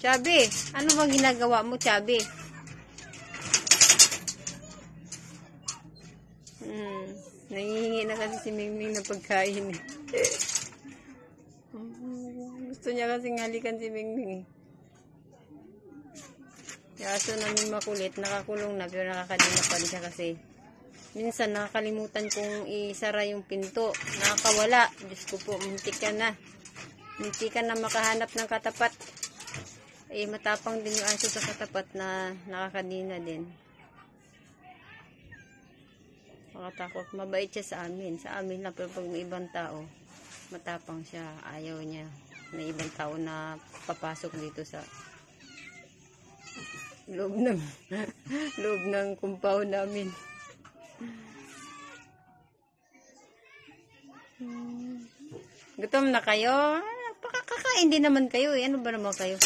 Chubby, ano bang ginagawa mo, Chubby? Nangihingi na kasi si Mingming na pagkain. Gusto niya kasi halikan si Mingming. Kaso namin makulit, nakakulong na pero nakakadina pa rin siya kasi minsan nakakalimutan kong isara yung pinto. Nakakawala. Diyos ko po, muntik ka na. Muntik ka na makahanap ng katapat. Eh, matapang din yung aso sa katapat na nakakadina din. Makatakot. Mabait siya sa amin. Sa amin lang, pero pag may ibang tao, matapang siya. Ayaw niya. May ibang tao na papasok dito sa loob ng compound namin. Gutom na kayo? Kakain din naman kayo eh. Ano ba naman kayo?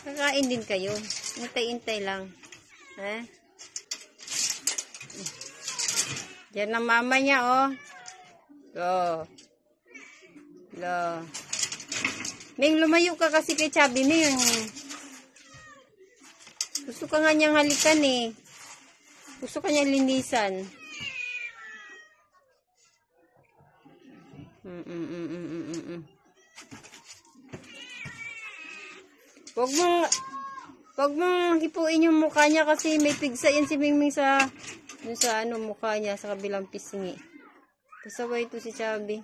Kakain din kayo. Intay-intay lang. Yan ang mama niya, oh. Lo. Ming, lumayo ka kasi kay Chubby, Ming. Gusto ka nga niyang halikan, eh. Gusto ka niyang linisan. Wag mong hipuin yung mukha niya kasi may pigsa yan si Mingming sa mukha niya sa kabilang pisngi. Pasaway ito si Chubby.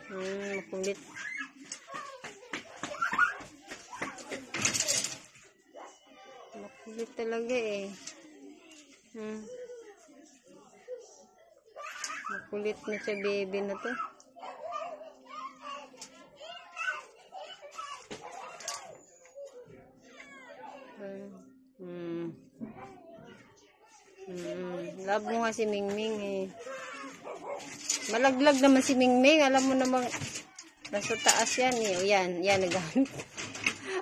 Makulit. Makulit talaga eh. Makulit na siya baby na to. Love mo nga si Mingming eh. Malaglag naman si Mingming. Alam mo namang nasa taas yan eh. O yan nagamit.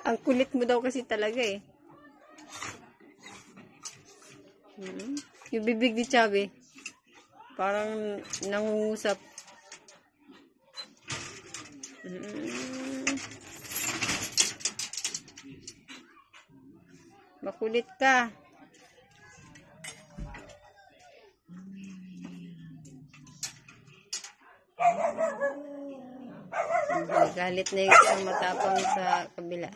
Ang kulit mo daw kasi talaga eh. Yung bibig ni Chubby parang nangungusap. Makulit ka. Galit na yung matapang sa kabila.